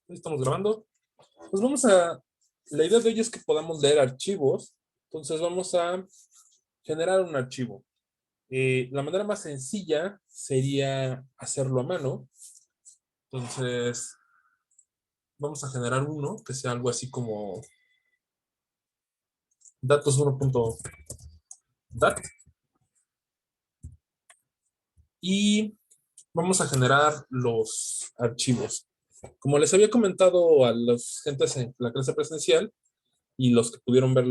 Estamos grabando. Pues vamos a... La idea de hoy es que podamos leer archivos. Entonces vamos a generar un archivo. La manera más sencilla sería hacerlo a mano. Entonces vamos a generar uno que sea algo así como datos1.dat y vamos a generar los archivos. Como les había comentado a los gentes en la clase presencial y los que pudieron ver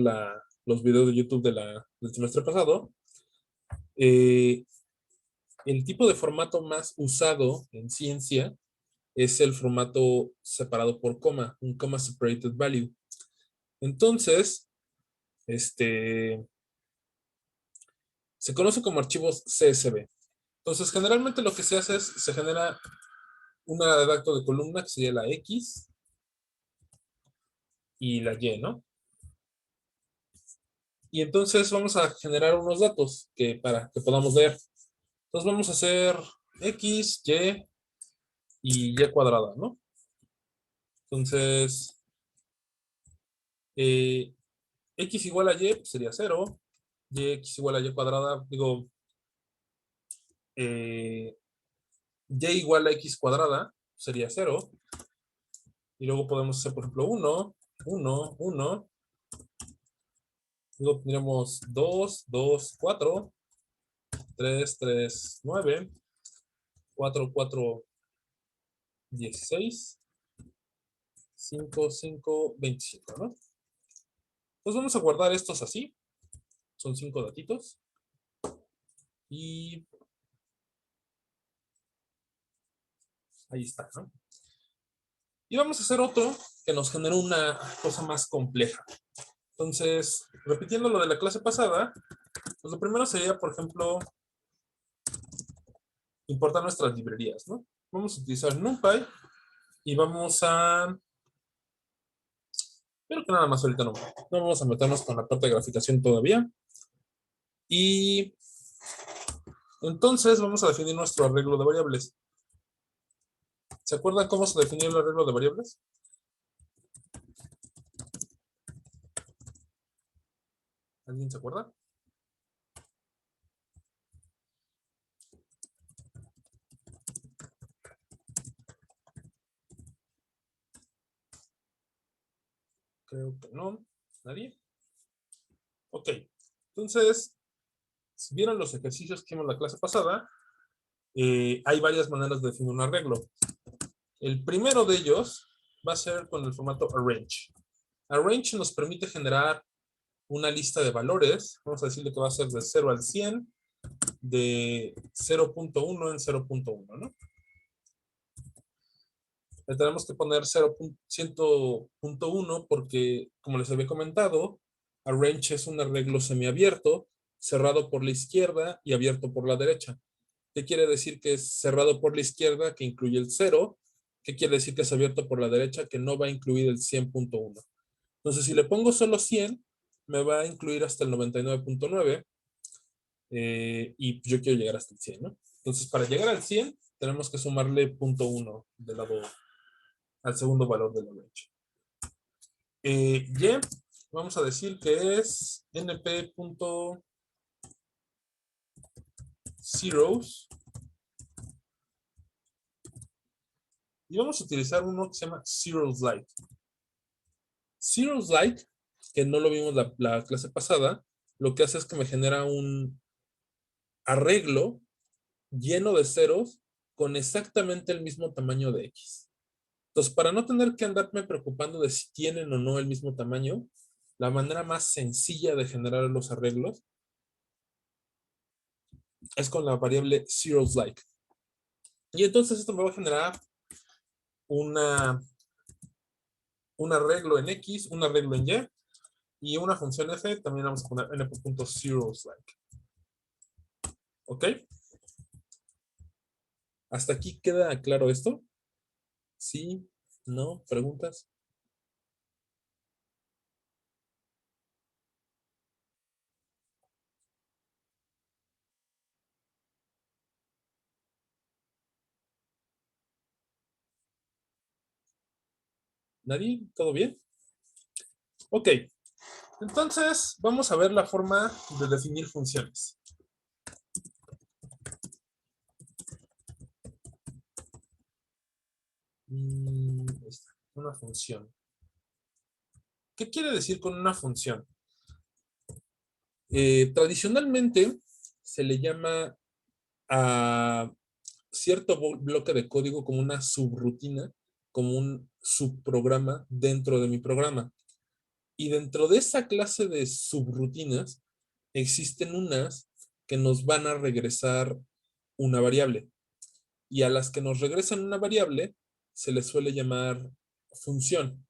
los videos de YouTube del semestre pasado, eh, el tipo de formato más usado en ciencia es el formato separado por coma, un comma separated value. Entonces, este, se conoce como archivos CSV. Entonces, generalmente lo que se hace es, se genera un dato de columna que sería la X y la Y, ¿no? Y entonces vamos a generar unos datos para que podamos leer. Entonces vamos a hacer X, Y cuadrada, ¿no? Entonces, eh, X igual a Y pues sería 0, X igual a Y cuadrada, digo, eh, Y igual a X cuadrada sería 0, y luego podemos hacer, por ejemplo, 1, 1, 1, luego tendríamos 2, 2, 4, 3, 3, 9, 4, 4, 16, 5, 5, 25, ¿no? Pues vamos a guardar estos así, son 5 datitos, y ahí está, ¿no? Y vamos a hacer otro que nos genere una cosa más compleja. Entonces, repitiendo lo de la clase pasada, pues lo primero sería, por ejemplo, importar nuestras librerías, ¿no? Vamos a utilizar NumPy y vamos a... Pero que nada más ahorita no vamos a meternos con la parte de graficación todavía. Y entonces vamos a definir nuestro arreglo de variables. ¿Se acuerdan cómo se definió el arreglo de variables? ¿Alguien se acuerda? Creo que no. ¿Nadie? Ok. Entonces, si vieron los ejercicios que vimos la clase pasada, hay varias maneras de definir un arreglo. El primero de ellos va a ser con el formato arrange. Arrange nos permite generar una lista de valores. Vamos a decirle que va a ser de 0 al 100, de 0.1 en 0.1, ¿no? Le tenemos que poner 0.100.1 porque, como les había comentado, arrange es un arreglo semiabierto, cerrado por la izquierda y abierto por la derecha. ¿Qué quiere decir que es cerrado por la izquierda, que incluye el 0? ¿Qué quiere decir que es abierto por la derecha, que no va a incluir el 100.1? Entonces, si le pongo solo 100, me va a incluir hasta el 99.9, y yo quiero llegar hasta el 100, ¿no? Entonces, para llegar al 100, tenemos que sumarle 0.1 del lado al segundo valor de la range. Y vamos a decir que es np.zeros y vamos a utilizar uno que se llama zeros like. Zeros like, que no lo vimos la clase pasada, lo que hace es que me genera un arreglo lleno de ceros con exactamente el mismo tamaño de X. Entonces, para no tener que andarme preocupando de si tienen o no el mismo tamaño, la manera más sencilla de generar los arreglos es con la variable zeros_like. Y entonces esto me va a generar una, un arreglo en X, un arreglo en Y una función f también vamos a poner np.zeros_like. ¿Ok? ¿Hasta aquí queda claro esto? ¿Sí? ¿No? ¿Preguntas? ¿Nadie? ¿Todo bien? Ok, entonces vamos a ver la forma de definir funciones. Ahí está, una función. ¿Qué quiere decir con una función? Tradicionalmente se le llama a cierto bloque de código como una subrutina, como un subprograma dentro de mi programa. Y dentro de esa clase de subrutinas existen unas que nos van a regresar una variable. Y a las que nos regresan una variable se les suele llamar función.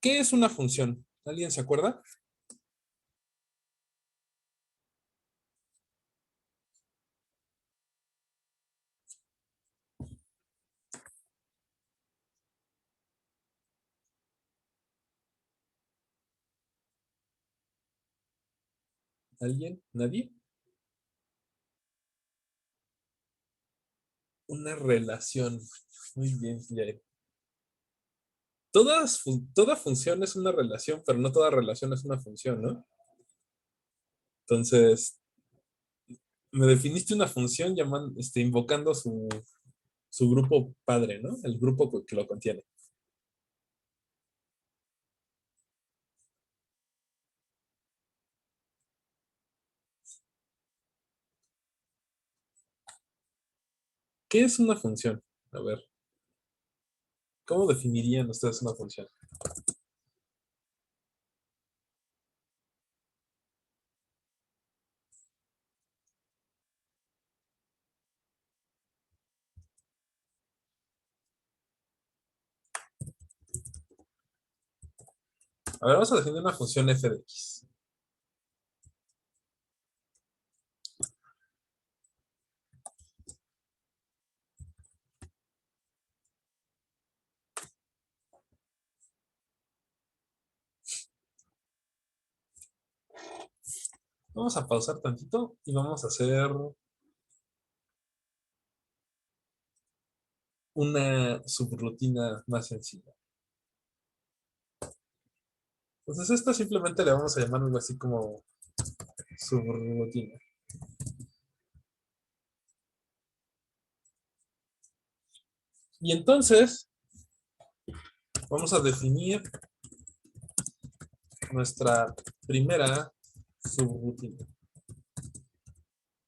¿Qué es una función? ¿Alguien se acuerda? ¿Alguien? ¿Nadie? Una relación. Muy bien, Yael. Toda función es una relación, pero no toda relación es una función, ¿no? Entonces, me definiste una función invocando su grupo padre, ¿no? El grupo que lo contiene. ¿Qué es una función? A ver, ¿cómo definirían ustedes una función? A ver, vamos a definir una función f de x. Vamos a pausar tantito y vamos a hacer una subrutina más sencilla. Entonces, esta simplemente le vamos a llamar algo así como subrutina. Y entonces, vamos a definir nuestra primera subrutina.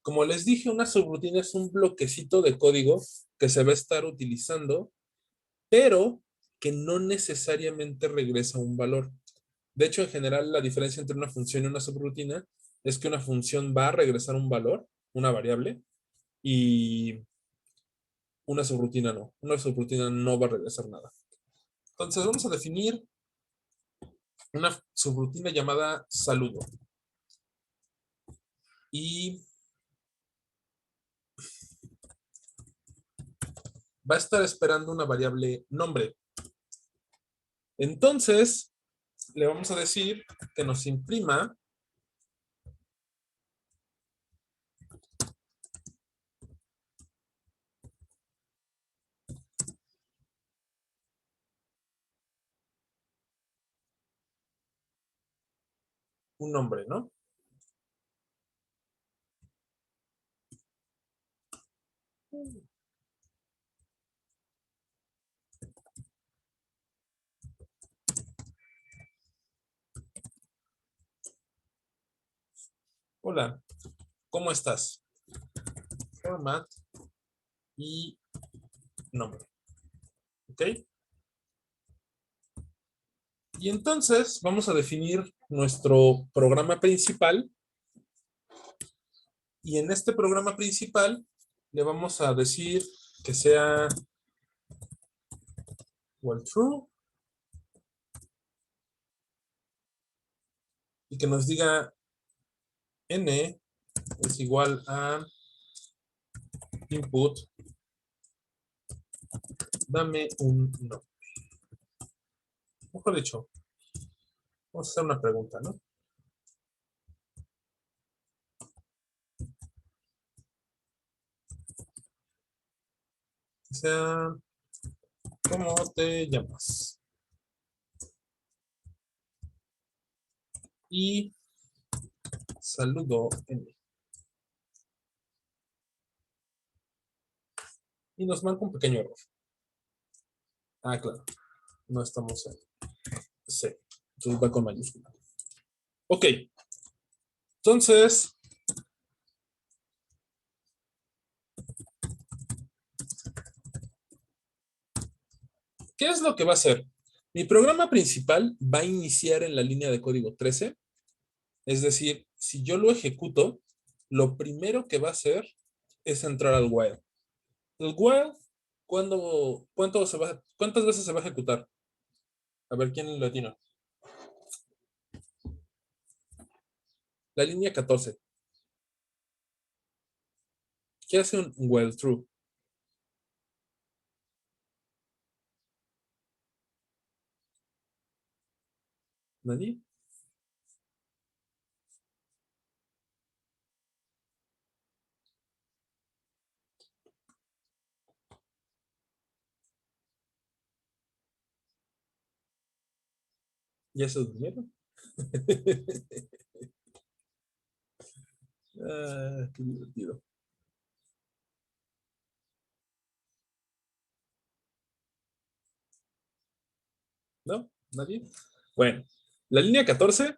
Como les dije, una subrutina es un bloquecito de código que se va a estar utilizando, pero que no necesariamente regresa un valor. De hecho, en general, la diferencia entre una función y una subrutina es que una función va a regresar un valor, una variable, y una subrutina no. Una subrutina no va a regresar nada. Entonces, vamos a definir una subrutina llamada saludo. Y va a estar esperando una variable nombre. Entonces, le vamos a decir que nos imprima un nombre, ¿no? Hola, ¿cómo estás? Format y nombre. ¿Ok? Y entonces vamos a definir nuestro programa principal. Y en este programa principal le vamos a decir que sea igual true y que nos diga n es igual a input, dame un no. Mejor dicho, vamos a hacer una pregunta, ¿no? Que sea ¿Cómo te llamas? Y saludo N. Y nos marca un pequeño error. Ah, claro. No estamos en C. Entonces va con mayúscula. Ok. Entonces, ¿qué es lo que va a hacer? Mi programa principal va a iniciar en la línea de código 13. Es decir, si yo lo ejecuto, lo primero que va a hacer es entrar al while. El while, ¿cuántas veces se va a ejecutar? A ver, ¿quién lo atina? La línea 14. ¿Qué hace un while true? ¿Nadie? ¿Ya se durmieron? Ah, qué divertido. ¿No? ¿Nadie? Bueno, la línea 14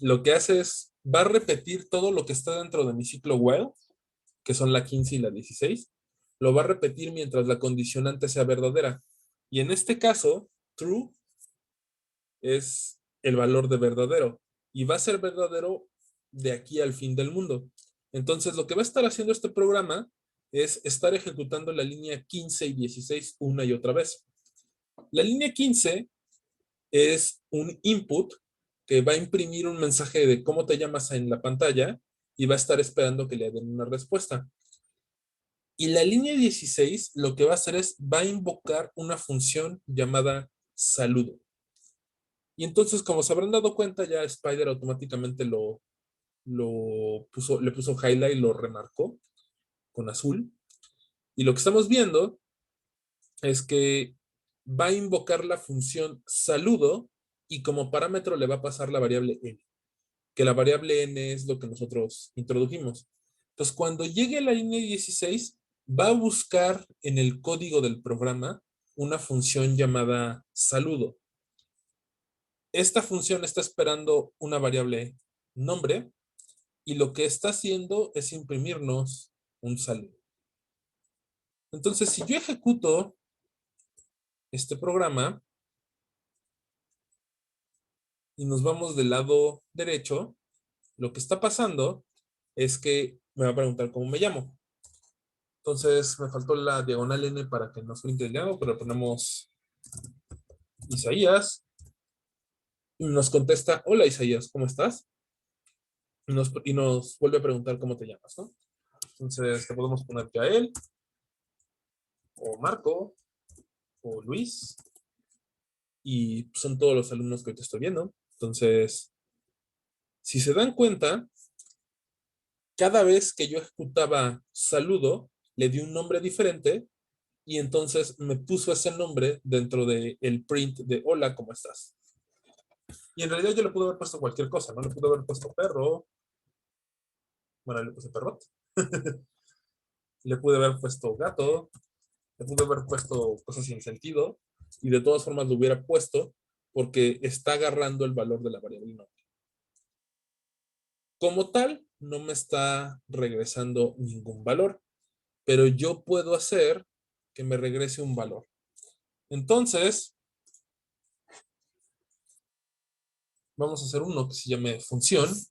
lo que hace es, va a repetir todo lo que está dentro de mi ciclo while, que son la 15 y la 16, lo va a repetir mientras la condicionante sea verdadera. Y en este caso, true es el valor de verdadero y va a ser verdadero de aquí al fin del mundo. Entonces, lo que va a estar haciendo este programa es estar ejecutando la línea 15 y 16 una y otra vez. La línea 15 es un input que va a imprimir un mensaje de cómo te llamas en la pantalla y va a estar esperando que le den una respuesta. Y la línea 16 lo que va a hacer es, va a invocar una función llamada saludo. Y entonces, como se habrán dado cuenta, ya Spider automáticamente le puso highlight y lo remarcó con azul. Y lo que estamos viendo es que va a invocar la función saludo y como parámetro le va a pasar la variable n, que la variable n es lo que nosotros introdujimos. Entonces, cuando llegue a la línea 16, va a buscar en el código del programa una función llamada saludo. Esta función está esperando una variable nombre y lo que está haciendo es imprimirnos un saludo. Entonces, si yo ejecuto este programa y nos vamos del lado derecho, lo que está pasando es que me va a preguntar cómo me llamo. Entonces, me faltó la diagonal N para que nos printe el llamo, pero ponemos Isaías y nos contesta, hola Isaías, ¿cómo estás? Y nos vuelve a preguntar cómo te llamas, ¿no? Entonces, te podemos poner Yael, o Marco, o Luis, y son todos los alumnos que hoy te estoy viendo. Entonces, si se dan cuenta, cada vez que yo ejecutaba saludo, le di un nombre diferente y entonces me puso ese nombre dentro del print de hola, ¿cómo estás? Y en realidad yo le pude haber puesto cualquier cosa, ¿no? Le pude haber puesto perro, bueno, le puse perrot, le pude haber puesto gato, le pude haber puesto cosas sin sentido y de todas formas lo hubiera puesto porque está agarrando el valor de la variable nombre. Como tal, no me está regresando ningún valor, pero yo puedo hacer que me regrese un valor. Entonces, vamos a hacer uno que se llame función.py,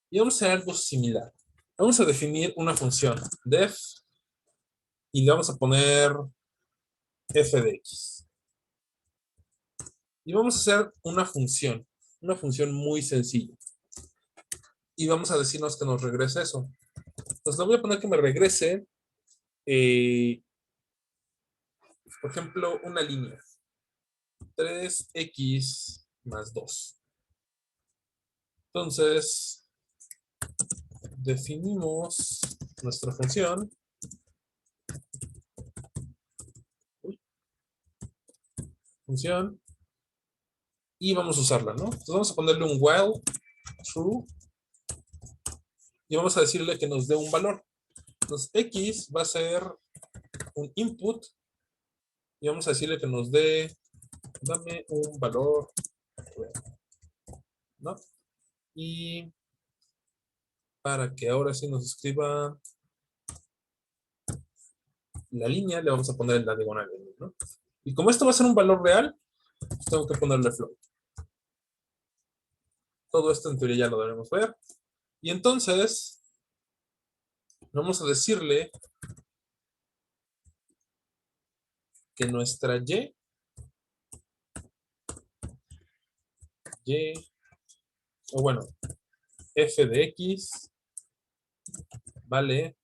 y vamos a hacer algo similar. Vamos a definir una función def y le vamos a poner f de x. Y vamos a hacer una función muy sencilla. Y vamos a decirnos que nos regrese eso. Entonces le voy a poner que me regrese, eh, por ejemplo, una línea. 3x más 2. Entonces, definimos nuestra función. Función. Y vamos a usarla, ¿no? Entonces vamos a ponerle un while true. Y vamos a decirle que nos dé un valor. Entonces X va a ser un input. Y vamos a decirle que nos dé, dame un valor, ¿no? Y para que ahora sí nos escriba la línea, le vamos a poner en la diagonal, ¿no? Y como esto va a ser un valor real, pues tengo que ponerle float. Todo esto en teoría ya lo debemos ver. Y entonces, vamos a decirle que nuestra o bueno, f de x vale,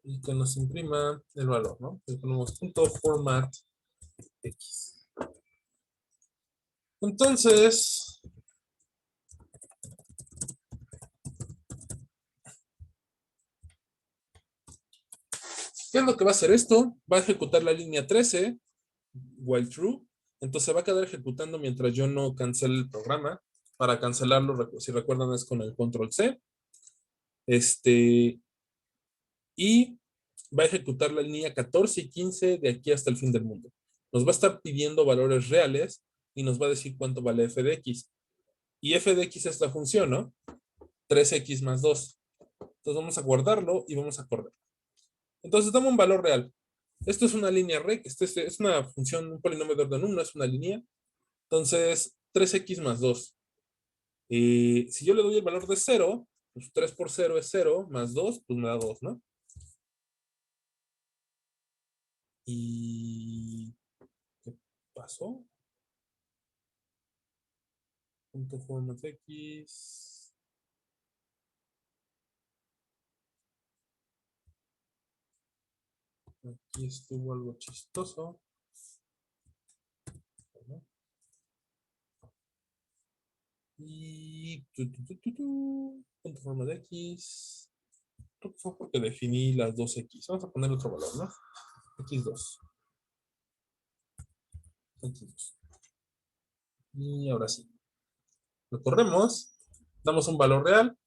y que nos imprima el valor, ¿no? Le ponemos punto format x. Entonces, ¿qué es lo que va a hacer esto? Va a ejecutar la línea 13, while true. Entonces va a quedar ejecutando mientras yo no cancele el programa. Para cancelarlo, si recuerdan, es con el control C. Y va a ejecutar la línea 14 y 15 de aquí hasta el fin del mundo. Nos va a estar pidiendo valores reales y nos va a decir cuánto vale f de x. Y f de x es la función, ¿no? 3x más 2. Entonces vamos a guardarlo y vamos a correr. Entonces dame un valor real. Esto es una línea recta, es una función, un polinomio de orden 1, es una línea. Entonces, 3x más 2. Si yo le doy el valor de 0, pues 3 por 0 es 0, más 2, pues me da 2, ¿no? ¿Y qué pasó? Punto format x. Aquí estuvo algo chistoso. ¿No? Y punto format x. Creo que fue porque definí las dos x. Vamos a poner otro valor, ¿no? x2. X2. Y ahora sí. Lo corremos. Damos un valor real.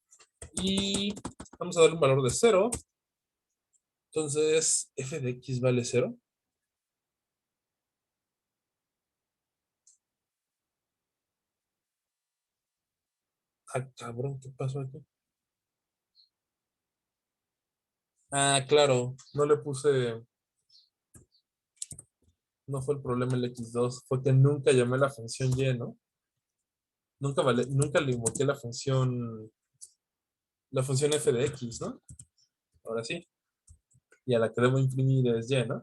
Y vamos a darle un valor de 0. Entonces, f de x vale 0. Ah, cabrón, ¿qué pasó aquí? Ah, claro, no le puse, no fue el problema el x2, fue que nunca llamé la función y, ¿no? Nunca le invoqué la función f de x, ¿no? Ahora sí. Y a la que debo imprimir es y, ¿no?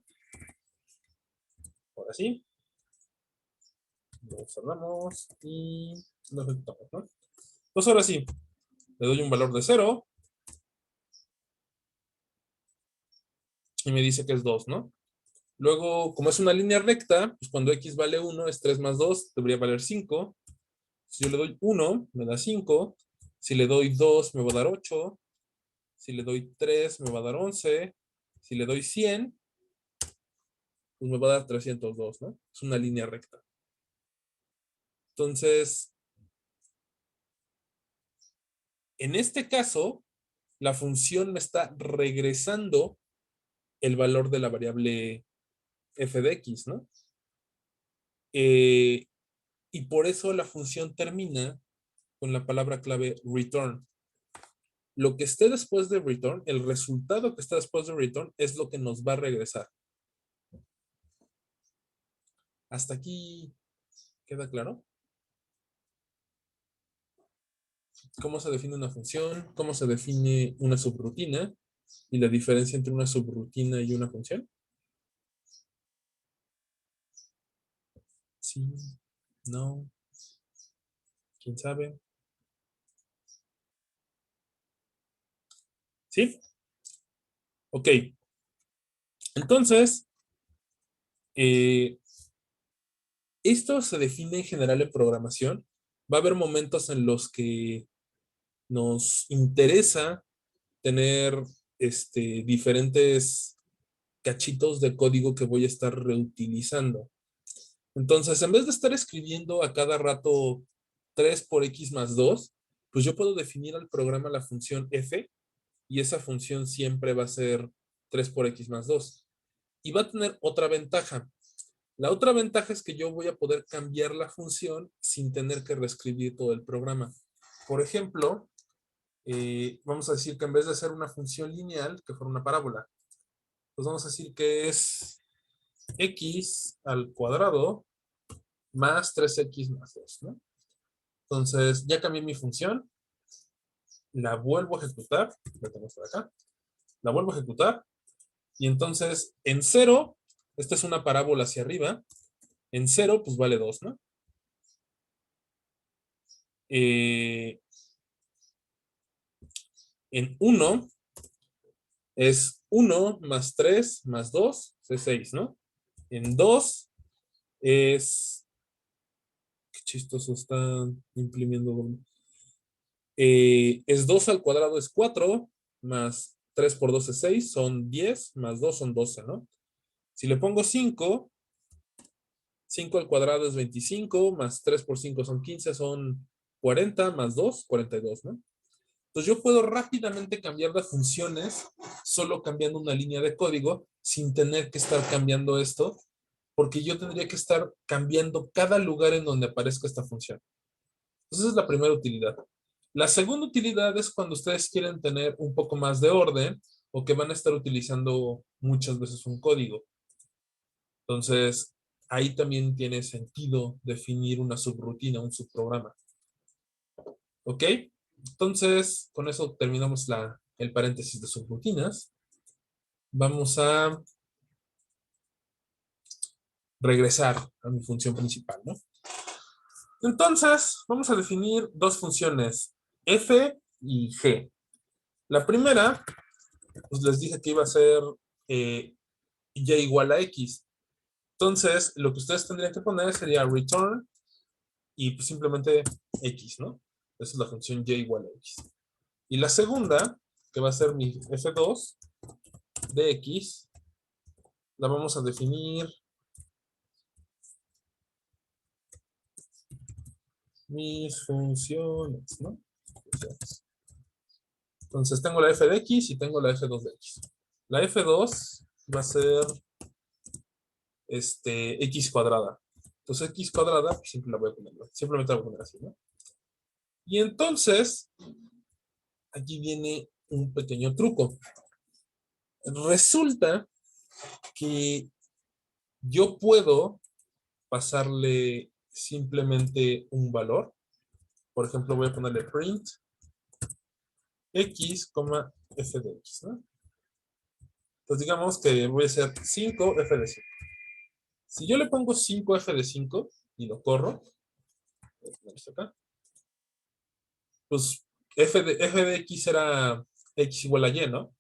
Ahora sí. Lo observamos y lo ejecutamos, ¿no? Pues ahora sí, le doy un valor de 0 y me dice que es 2, ¿no? Luego, como es una línea recta, pues cuando x vale 1 es 3 más 2, debería valer 5. Si yo le doy 1, me da 5. Si le doy 2, me va a dar 8. Si le doy 3, me va a dar 11. Si le doy 100, pues me va a dar 302, ¿no? Es una línea recta. Entonces, en este caso, la función me está regresando el valor de la variable f de x, ¿no? Eh, y por eso la función termina con la palabra clave return. Lo que esté después de return, el resultado que está después de return es lo que nos va a regresar. ¿Hasta aquí queda claro? ¿Cómo se define una función? ¿Cómo se define una subrutina? ¿Y la diferencia entre una subrutina y una función? Sí, no, quién sabe. ¿Sí? Ok. Entonces, eh, esto se define en general en programación. Va a haber momentos en los que nos interesa tener diferentes cachitos de código que voy a estar reutilizando. Entonces, en vez de estar escribiendo a cada rato 3 por x más 2, pues yo puedo definir al programa la función f y esa función siempre va a ser 3 por x más 2. Y va a tener otra ventaja. La otra ventaja es que yo voy a poder cambiar la función sin tener que reescribir todo el programa. Por ejemplo, vamos a decir que en vez de ser una función lineal, que fuera una parábola, pues vamos a decir que es x al cuadrado más 3x más 2, ¿no? Entonces, ya cambié mi función, la vuelvo a ejecutar, la tengo por acá, la vuelvo a ejecutar, y entonces en 0, esta es una parábola hacia arriba, en 0 pues vale 2, ¿no? En 1 es 1 más 3 más 2, es 6, ¿no? En 2 es... Qué chistoso está imprimiendo. Es 2 al cuadrado es 4, más 3 por 2 es 6, son 10, más 2 son 12, ¿no? Si le pongo 5, 5 al cuadrado es 25, más 3 por 5 son 15, son 40, más 2, 42, ¿no? Entonces yo puedo rápidamente cambiar de funciones solo cambiando una línea de código sin tener que estar cambiando esto, porque yo tendría que estar cambiando cada lugar en donde aparezca esta función. Entonces esa es la primera utilidad. La segunda utilidad es cuando ustedes quieren tener un poco más de orden o que van a estar utilizando muchas veces un código. Entonces, ahí también tiene sentido definir una subrutina, un subprograma. ¿Ok? Entonces, con eso terminamos el paréntesis de subrutinas. Vamos a regresar a mi función principal, ¿no? Entonces, vamos a definir dos funciones, f y g. La primera, pues les dije que iba a ser y igual a x. Entonces, lo que ustedes tendrían que poner sería return y pues simplemente x, ¿no? Esa es la función y igual a x. Y la segunda, que va a ser mi f2 de x, la vamos a definir mis funciones, ¿no? Entonces tengo la f de x y tengo la f2 de x. La f2 va a ser x cuadrada. Entonces x cuadrada, pues simplemente la voy a poner así, ¿no? Y entonces, aquí viene un pequeño truco. Resulta que yo puedo pasarle simplemente un valor. Por ejemplo, voy a ponerle print x, f de x, ¿no? Entonces digamos que voy a hacer 5 f de 5. Si yo le pongo 5 f de 5 y lo corro, voy a poner esto acá, pues f de x era x igual a y, ¿no?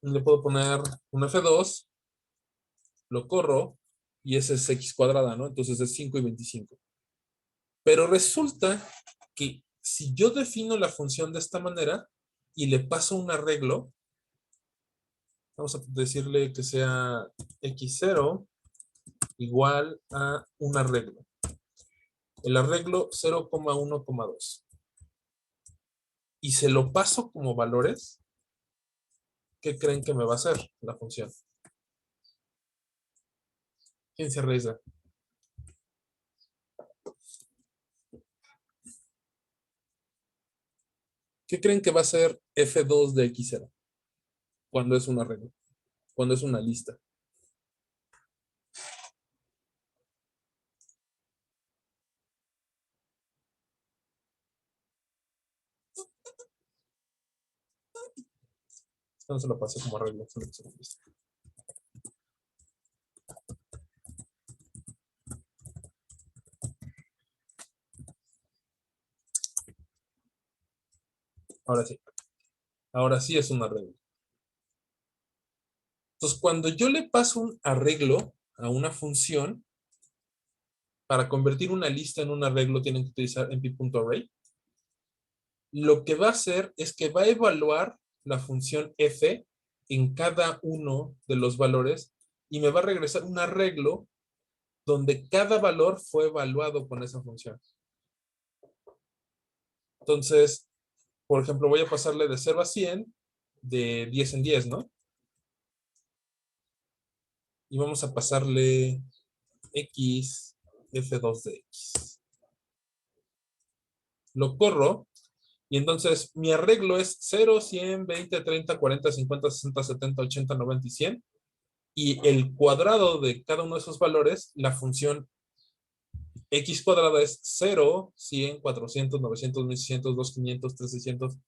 Y le puedo poner un f2, lo corro, y ese es x cuadrada, ¿no? Entonces es 5 y 25. Pero resulta que si yo defino la función de esta manera y le paso un arreglo, vamos a decirle que sea x0 igual a un arreglo. El arreglo 0,1,2. Y se lo paso como valores, ¿qué creen que me va a hacer la función? ¿Quién se arriesga? ¿Qué creen que va a ser f2 de x0? Cuando es un arreglo, cuando es una lista. No se lo pasé como arreglo, solo que se lo lista. Ahora sí. Ahora sí es un arreglo. Entonces, cuando yo le paso un arreglo a una función, para convertir una lista en un arreglo tienen que utilizar np.array. lo que va a hacer es que va a evaluar la función f en cada uno de los valores y me va a regresar un arreglo donde cada valor fue evaluado con esa función. Entonces, por ejemplo, voy a pasarle de 0 a 100, de 10 en 10, ¿no? Y vamos a pasarle x, f2 de x. Lo corro, y entonces mi arreglo es 0, 100, 20, 30, 40, 50, 60, 70, 80, 90 y 100. Y el cuadrado de cada uno de esos valores, la función x cuadrada es 0, 100, 400, 900, 1600, 2500, 3600,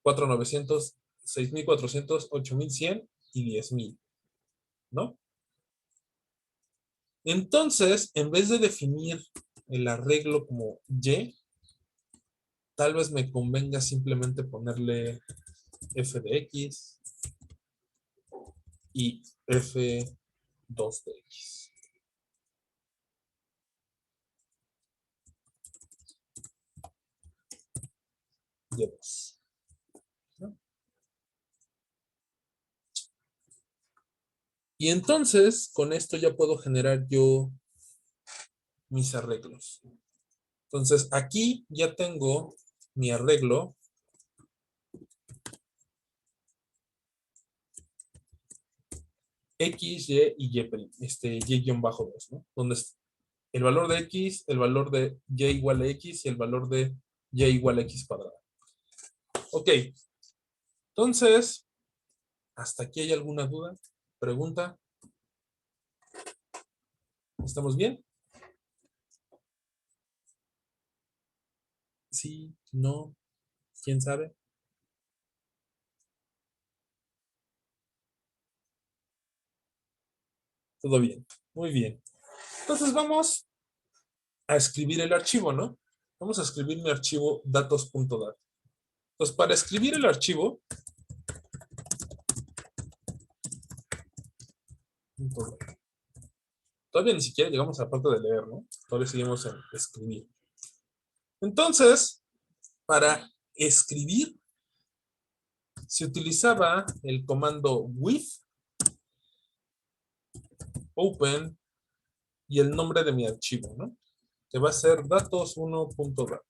4900, 6400, 8100 y 10000, ¿no? Entonces, en vez de definir el arreglo como y, tal vez me convenga simplemente ponerle f de x y f2 de x. Y2. ¿No? Y entonces, con esto ya puedo generar yo mis arreglos. Entonces, aquí ya tengo mi arreglo X, Y y Y-2, ¿no? Donde es el valor de X, el valor de Y igual a X y el valor de Y igual a X cuadrada. Ok, entonces, ¿hasta aquí hay alguna duda? ¿Pregunta? ¿Estamos bien? ¿Sí? ¿No? ¿Quién sabe? Todo bien. Muy bien. Entonces vamos a escribir el archivo, ¿no? Vamos a escribir mi archivo datos.dat. Entonces, para escribir el archivo, todavía ni siquiera llegamos a la parte de leer, ¿no? Todavía seguimos en escribir. Entonces, para escribir, se utilizaba el comando with, open y el nombre de mi archivo, ¿no? Que va a ser datos1.dat.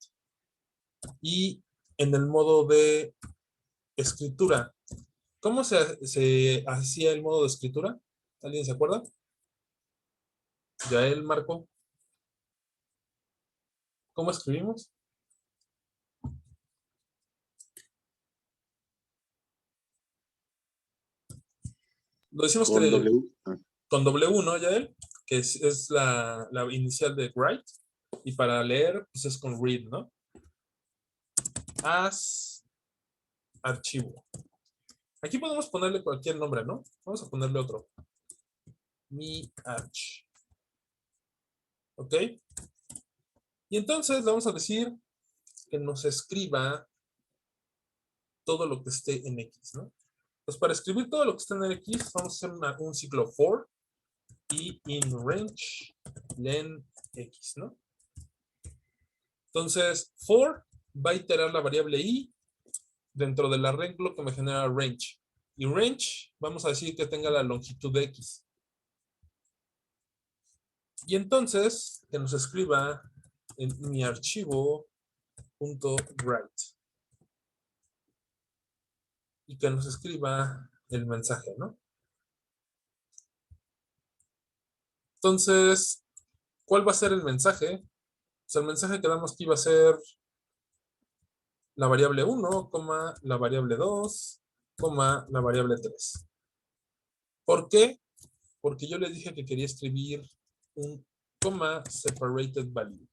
Y en el modo de escritura, ¿cómo se hacía el modo de escritura? ¿Alguien se acuerda? Ya él marcó. ¿Cómo escribimos? Lo decimos Con que W. con W, ¿no, Yael? Que es la inicial de write. Y para leer, pues es con read, ¿no? As archivo. Aquí podemos ponerle cualquier nombre, ¿no? Vamos a ponerle otro. Mi arch. ¿Ok? Y entonces le vamos a decir que nos escriba todo lo que esté en X, ¿no? Pues para escribir todo lo que esté en X, vamos a hacer un ciclo for y in range len X, ¿no? Entonces, for va a iterar la variable i dentro del arreglo que me genera range. Y range, vamos a decir que tenga la longitud de X. Y entonces, que nos escriba en mi archivo .write. Y que nos escriba el mensaje, ¿no? Entonces, ¿cuál va a ser el mensaje? Pues el mensaje que damos aquí va a ser la variable 1, la variable 2, la variable 3. ¿Por qué? Porque yo les dije que quería escribir un separated value.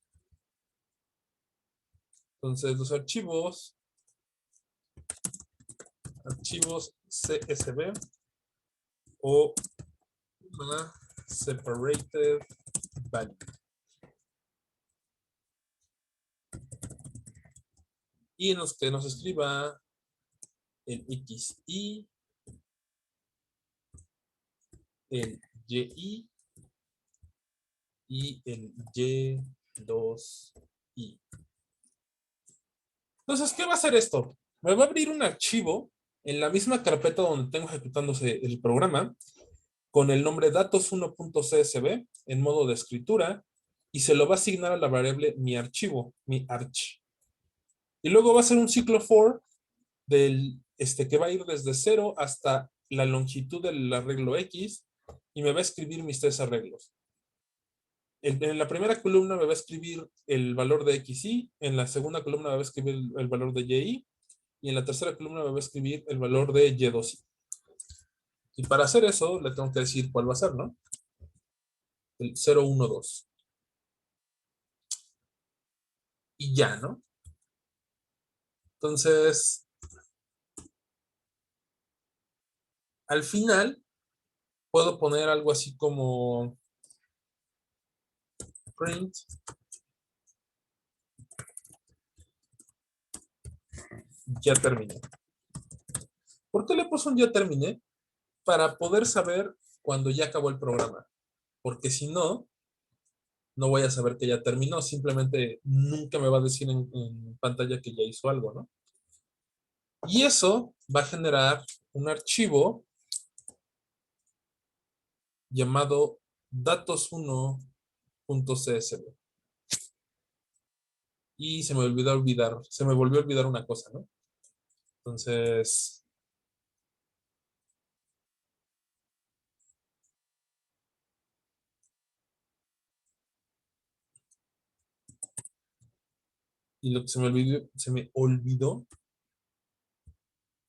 Entonces los archivos CSV o separated value. Y que nos escriba el XI, el YI y el Y2I. Entonces, ¿qué va a hacer esto? Me va a abrir un archivo en la misma carpeta donde tengo ejecutándose el programa con el nombre datos1.csv en modo de escritura y se lo va a asignar a la variable mi archivo, mi arch. Y luego va a ser un ciclo for que va a ir desde 0 hasta la longitud del arreglo X y me va a escribir mis tres arreglos. En la primera columna me va a escribir el valor de XY, en la segunda columna me va a escribir el valor de YI y en la tercera columna me va a escribir el valor de Y2I. Y para hacer eso le tengo que decir cuál va a ser, ¿no? El 0, 1, 2. Y ya, ¿no? Entonces, al final puedo poner algo así como print ya terminé. ¿Por qué le puse un ya terminé? Para poder saber cuando ya acabó el programa. Porque si no, no voy a saber que ya terminó. Simplemente nunca me va a decir en pantalla que ya hizo algo, ¿no? Y eso va a generar un archivo llamado datos1.csv. Y se me volvió a olvidar una cosa, ¿no? Entonces, y lo que se me olvidó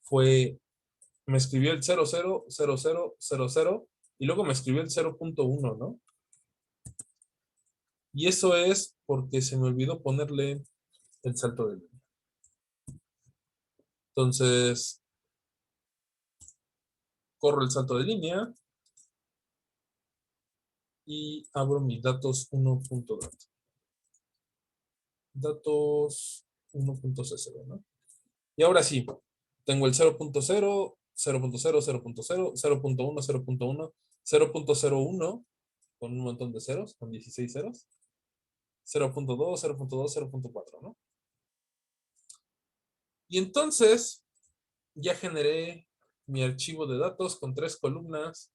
fue, me escribió el 000000 y luego me escribió el 0.1, ¿no? Y eso es porque se me olvidó ponerle el salto de línea. Entonces, corro el salto de línea y abro mi datos 1.dat. Datos 1.csv, ¿no? Y ahora sí, tengo el 0.0, 0.0, 0.0, 0.1, 0.1, 0.01 con un montón de ceros, con 16 ceros, 0.2, 0.2, 0.4, ¿no? Y entonces ya generé mi archivo de datos con 3 columnas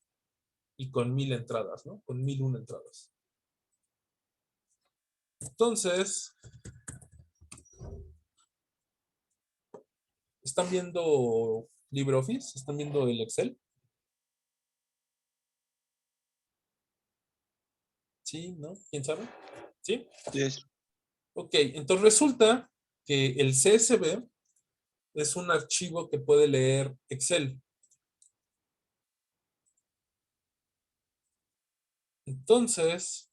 y con 1000 entradas, ¿no? Con 1001 entradas. Entonces, ¿están viendo LibreOffice? ¿Están viendo el Excel? ¿Sí? ¿No? ¿Quién sabe? ¿Sí? Yes. Ok, entonces resulta que el CSV es un archivo que puede leer Excel. Entonces,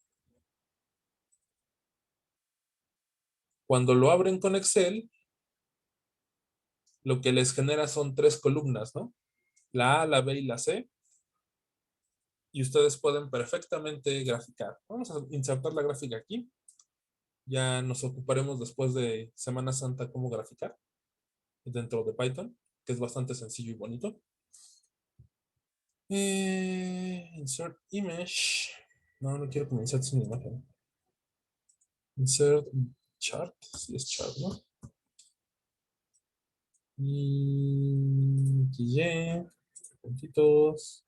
cuando lo abren con Excel, lo que les genera son 3 columnas, ¿no? La A, la B y la C. Y ustedes pueden perfectamente graficar. Vamos a insertar la gráfica aquí. Ya nos ocuparemos después de Semana Santa cómo graficar dentro de Python, que es bastante sencillo y bonito. Insert image. No, no quiero que me insertes una imagen. Insert chart. Sí, es chart, ¿no? Y puntitos.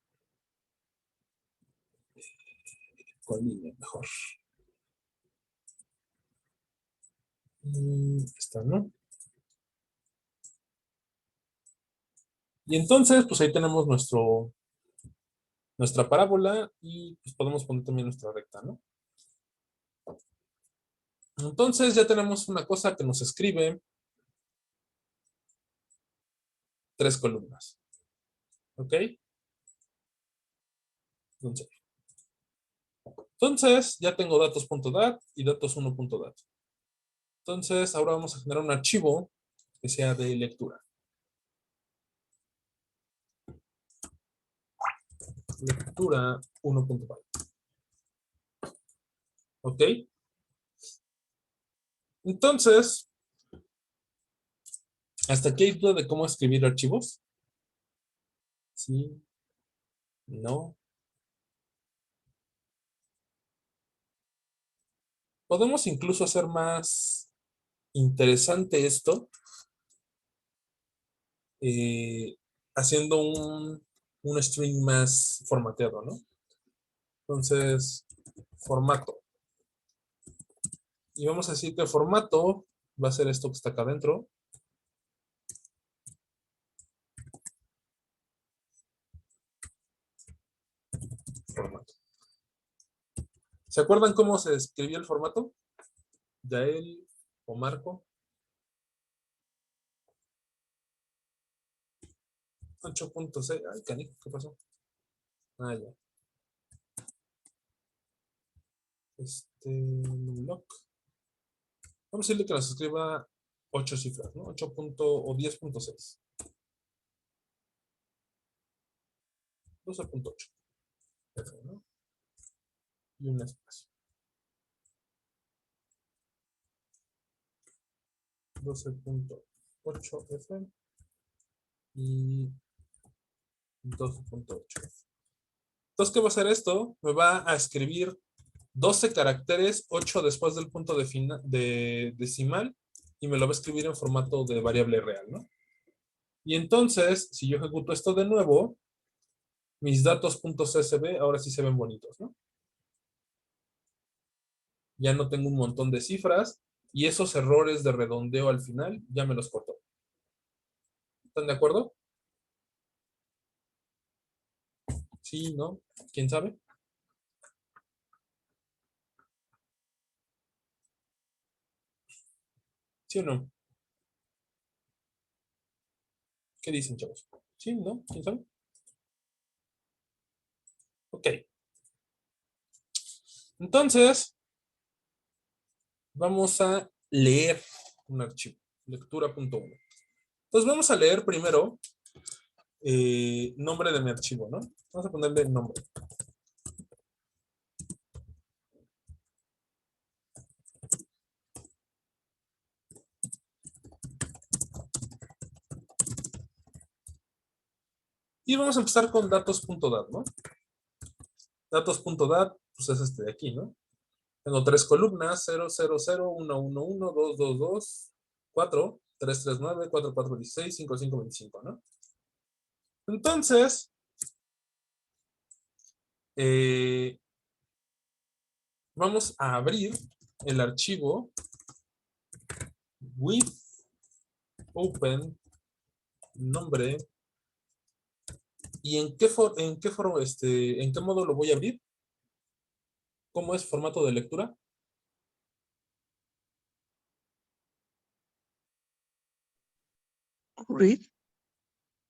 ¿Cuál línea mejor? Esta, ¿no? Y entonces, pues ahí tenemos nuestra parábola y pues podemos poner también nuestra recta, ¿no? Entonces ya tenemos una cosa que nos escribe 3 columnas. ¿Ok? Entonces ya tengo datos.dat y datos1.dat. Entonces ahora vamos a generar un archivo que sea de lectura. Lectura 1.byte. ¿Ok? Entonces, ¿hasta aquí hay duda de cómo escribir archivos? Sí, no. Podemos incluso hacer más interesante esto, haciendo un string más formateado, ¿no? Entonces, formato. Y vamos a decir que el formato va a ser esto que está acá adentro. Formato. ¿Se acuerdan cómo se escribía el formato? Yael o Marco. 8.6. Ay, canijo, ¿qué pasó? Ah, ya. Numlock. Vamos a decirle que nos escriba 8 cifras, ¿no? 8 o 10.6. 12.8. F, ¿no? Y un espacio. 12.8 F y 12.8 F. Entonces, ¿qué va a hacer esto? Me va a escribir 12 caracteres, 8 después del punto de decimal, y me lo va a escribir en formato de variable real, ¿no? Y entonces, si yo ejecuto esto de nuevo, mis datos.csv ahora sí se ven bonitos, ¿no? Ya no tengo un montón de cifras, y esos errores de redondeo al final ya me los cortó. ¿Están de acuerdo? Sí, ¿no? ¿Quién sabe? ¿Sí o no? ¿Qué dicen, chavos? ¿Sí, no? ¿Quién sabe? Ok. Entonces, vamos a leer un archivo. Lectura.1. Entonces, vamos a leer primero nombre de mi archivo, ¿no? Vamos a ponerle nombre. Y vamos a empezar con datos.dat, ¿no? Datos.dat, pues es este de aquí, ¿no? Tengo 3 columnas, 0, 0, 0, 1, 1, 1, 2, 2, 2, 4, 3, 3, 9, 4, 4, 16, 5, 5, 25, ¿no? Entonces, eh, vamos a abrir el archivo with open nombre. ¿Y en qué modo lo voy a abrir? ¿Cómo es formato de lectura? Read.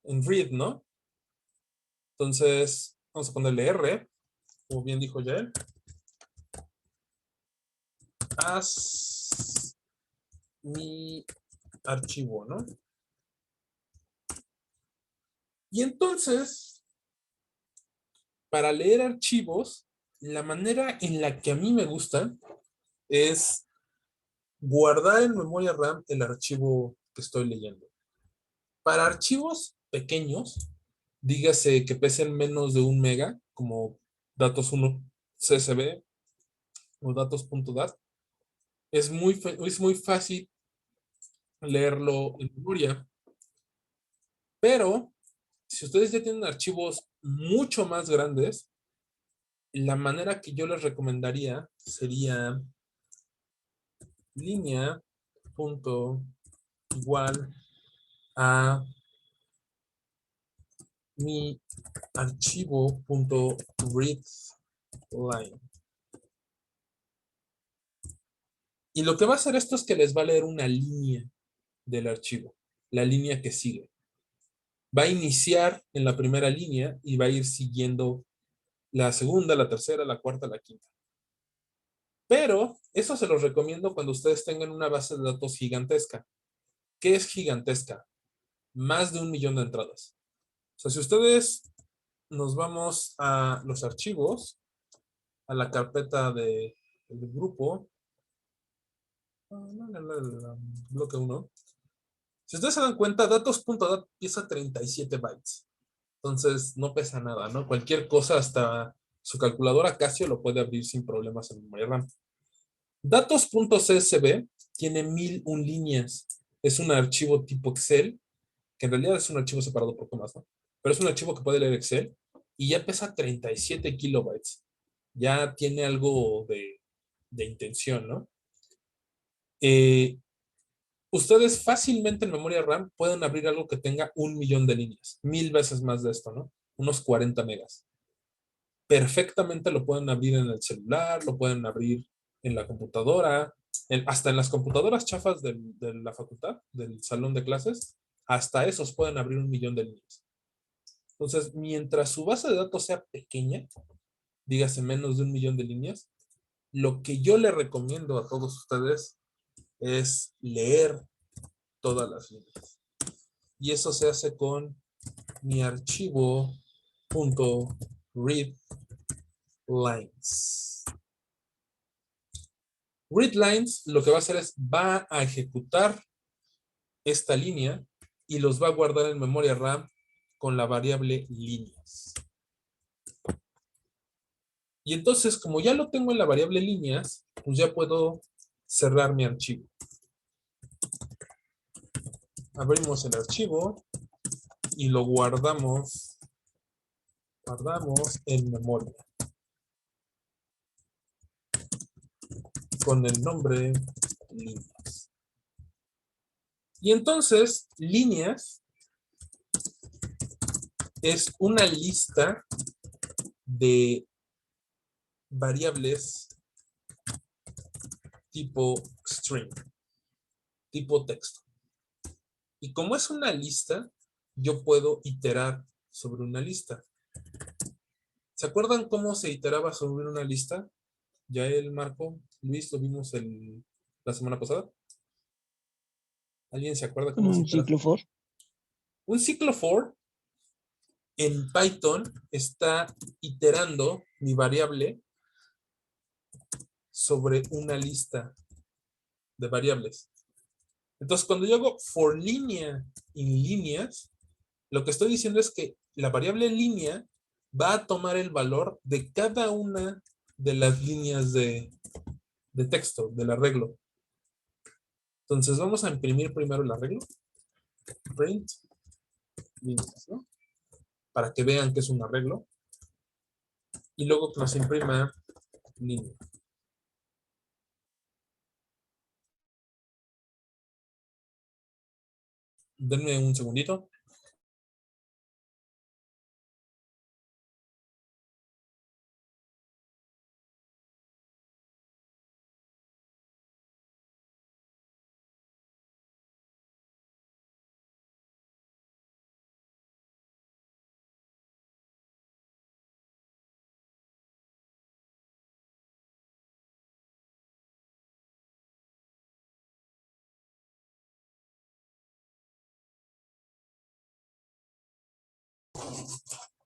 En read, ¿no? Entonces, vamos a ponerle R, como bien dijo Yael. Haz mi archivo, ¿no? Y entonces, para leer archivos, la manera en la que a mí me gusta es guardar en memoria RAM el archivo que estoy leyendo. Para archivos pequeños, dígase que pesen menos de 1 mega, como datos 1 CSV o datos.dat, es muy fácil leerlo en memoria. Pero si ustedes ya tienen archivos mucho más grandes, la manera que yo les recomendaría sería línea punto igual a mi archivo punto readline. Y lo que va a hacer esto es que les va a leer una línea del archivo, la línea que sigue. Va a iniciar en la primera línea y va a ir siguiendo la segunda, la tercera, la cuarta, la quinta. Pero eso se los recomiendo cuando ustedes tengan una base de datos gigantesca. ¿Qué es gigantesca? Más de 1 millón de entradas. O sea, si ustedes nos vamos a los archivos, a la carpeta del grupo, bloque 1. Si ustedes se dan cuenta, datos.dat pesa 37 bytes. Entonces no pesa nada, ¿no? Cualquier cosa, hasta su calculadora Casio lo puede abrir sin problemas en memoria RAM. Datos.csv tiene 1001 líneas. Es un archivo tipo Excel, que en realidad es un archivo separado por comas, ¿no? Pero es un archivo que puede leer Excel y ya pesa 37 kilobytes. Ya tiene algo de intención, ¿no? Eh, Ustedes fácilmente en memoria RAM pueden abrir algo que tenga 1 millón de líneas, 1000 veces más de esto, ¿no? Unos 40 megas. Perfectamente lo pueden abrir en el celular, lo pueden abrir en la computadora, hasta en las computadoras chafas de la facultad, del salón de clases, hasta esos pueden abrir 1 millón de líneas. Entonces, mientras su base de datos sea pequeña, dígase menos de 1 millón de líneas, lo que yo le recomiendo a todos ustedes es leer todas las líneas. Y eso se hace con mi archivo .readlines. Readlines lo que va a hacer es, va a ejecutar esta línea y los va a guardar en memoria RAM con la variable líneas. Y entonces, como ya lo tengo en la variable líneas, pues ya puedo cerrar mi archivo. Abrimos el archivo y lo guardamos en memoria con el nombre líneas. Y entonces, líneas es una lista de variables tipo string, tipo texto. Y como es una lista, yo puedo iterar sobre una lista. ¿Se acuerdan cómo se iteraba sobre una lista? Ya el Marco, Luis, lo vimos la semana pasada. ¿Alguien se acuerda Con cómo se un itera? ciclo for. Un ciclo for en Python está iterando mi variable sobre una lista de variables. Entonces, cuando yo hago for línea en líneas, lo que estoy diciendo es que la variable línea va a tomar el valor de cada una de las líneas de texto, del arreglo. Entonces, vamos a imprimir primero el arreglo. Print líneas, ¿no? Para que vean que es un arreglo. Y luego que nos imprima línea. Denme un segundito.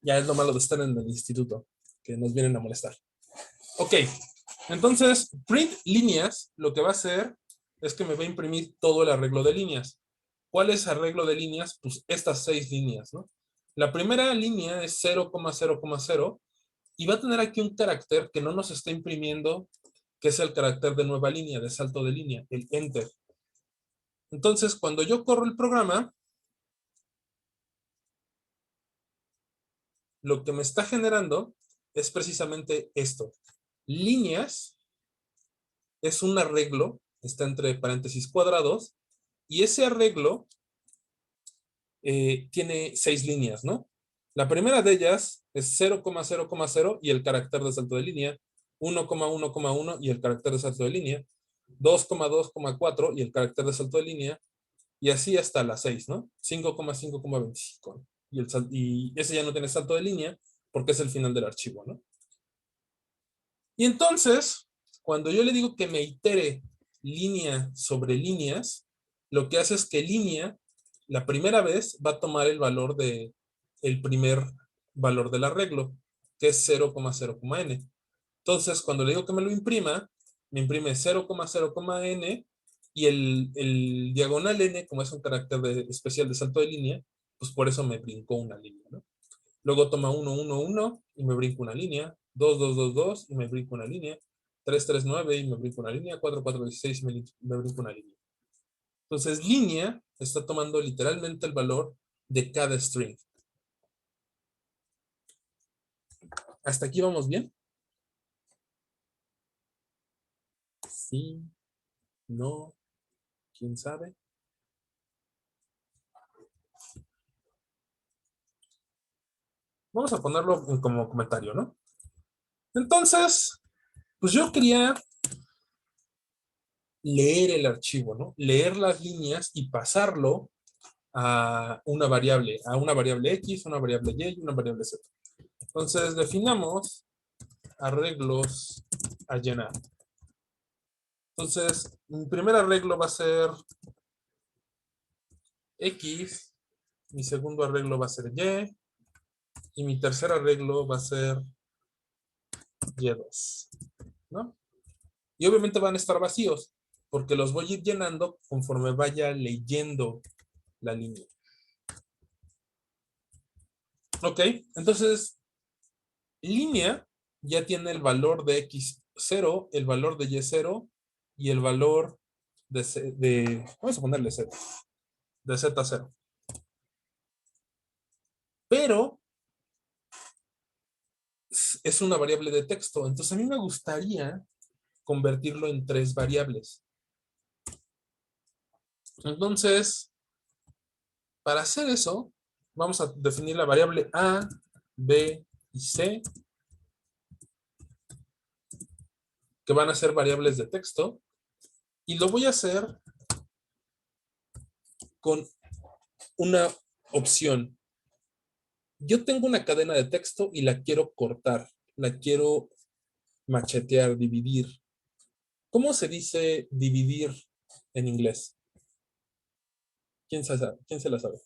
Ya es lo malo de estar en el instituto, que nos vienen a molestar. Ok, entonces, print líneas, lo que va a hacer es que me va a imprimir todo el arreglo de líneas. ¿Cuál es arreglo de líneas? Pues estas 6 líneas, ¿no? La primera línea es 0,0,0 y va a tener aquí un carácter que no nos está imprimiendo, que es el carácter de nueva línea, de salto de línea, el enter. Entonces, cuando yo corro el programa, lo que me está generando es precisamente esto. Líneas es un arreglo, está entre paréntesis cuadrados, y ese arreglo tiene 6 líneas, ¿no? La primera de ellas es 0,0,0 y el carácter de salto de línea, 1,1,1 y el carácter de salto de línea, 2,2,4 y el carácter de salto de línea, y así hasta la 6, ¿no? 5,5,25. Y ese ya no tiene salto de línea porque es el final del archivo, ¿no? Y entonces, cuando yo le digo que me itere línea sobre líneas, lo que hace es que línea, la primera vez, va a tomar el valor el primer valor del arreglo, que es 0,0,n. Entonces, cuando le digo que me lo imprima, me imprime 0,0,n y el diagonal n, como es un carácter especial de salto de línea, pues por eso me brincó una línea, ¿no? Luego toma 1, 1, 1 y me brinco una línea, 2, 2, 2, 2 y me brinco una línea, 339 y me brinco una línea, 4416 y me brinco una línea. Entonces, línea está tomando literalmente el valor de cada string. ¿Hasta aquí vamos bien? Sí, no, quién sabe. Vamos a ponerlo como comentario, ¿no? Entonces, pues yo quería leer el archivo, ¿no? Leer las líneas y pasarlo a una variable X, una variable Y y una variable Z. Entonces, definamos arreglos a llenar. Entonces, mi primer arreglo va a ser X, mi segundo arreglo va a ser y mi tercer arreglo va a ser Y2, ¿no? Y obviamente van a estar vacíos, porque los voy a ir llenando conforme vaya leyendo la línea. Ok, entonces, línea ya tiene el valor de X0, el valor de Y0 y el valor vamos a ponerle Z, de Z0. Pero es una variable de texto, entonces a mí me gustaría convertirlo en 3 variables. Entonces, para hacer eso, vamos a definir la variable A, B y C, que van a ser variables de texto, y lo voy a hacer con una opción. Yo tengo una cadena de texto y la quiero cortar, la quiero machetear, dividir. ¿Cómo se dice dividir en inglés? ¿Quién se sabe? ¿Quién se la sabe?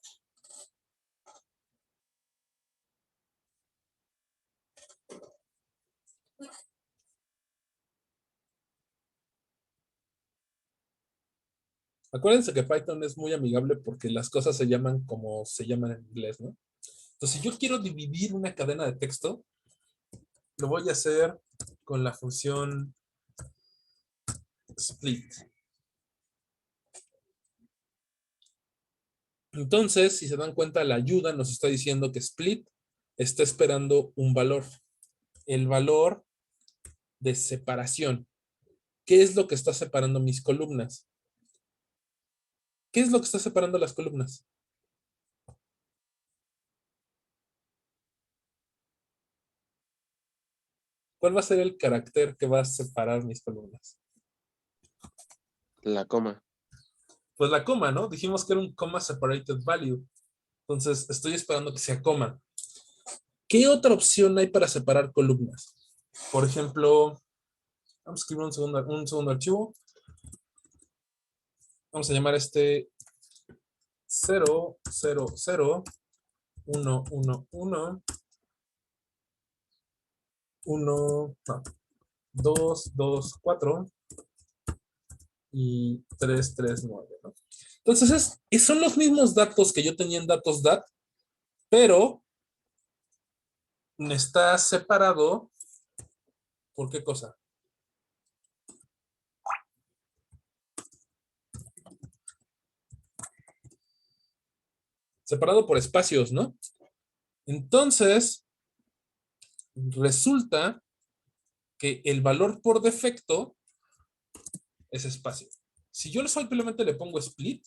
Acuérdense que Python es muy amigable porque las cosas se llaman como se llaman en inglés, ¿no? Entonces, si yo quiero dividir una cadena de texto, lo voy a hacer con la función split. Entonces, si se dan cuenta, la ayuda nos está diciendo que split está esperando un valor. El valor de separación. ¿Qué es lo que está separando mis columnas? ¿Qué es lo que está separando las columnas? ¿Cuál va a ser el carácter que va a separar mis columnas? La coma. Pues la coma, ¿no? Dijimos que era un comma separated value. Entonces, estoy esperando que sea coma. ¿Qué otra opción hay para separar columnas? Por ejemplo, vamos a escribir un segundo archivo. Vamos a llamar este 0, 0, 0, 1, 1, 1, 1, no, 2, 2, 4 y 3, 3, 9, ¿no? Entonces, son los mismos datos que yo tenía en datos.dat, pero está separado. ¿Por qué cosa? Separado por espacios, ¿no? Entonces, resulta que el valor por defecto es espacio. Si yo simplemente le pongo split,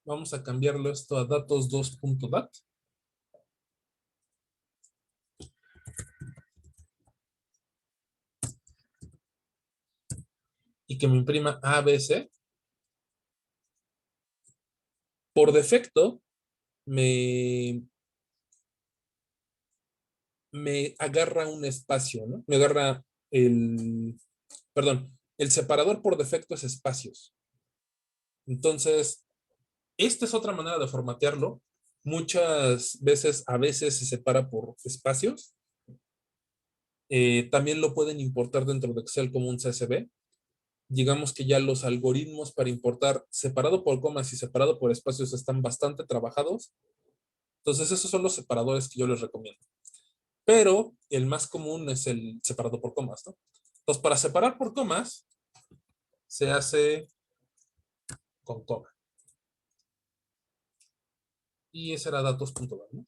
vamos a cambiarlo esto a datos2.dat. Y que me imprima ABC. Por defecto, me agarra un espacio, ¿no? Me agarra perdón, el separador por defecto es espacios. Entonces, esta es otra manera de formatearlo. Muchas veces, a veces se separa por espacios. También lo pueden importar dentro de Excel como un CSV. Digamos que ya los algoritmos para importar separado por comas y separado por espacios están bastante trabajados. Entonces, esos son los separadores que yo les recomiendo. pero el más común es el separado por comas, ¿no? Entonces, para separar por comas, se hace con coma. Y ese era datos.dat, ¿no?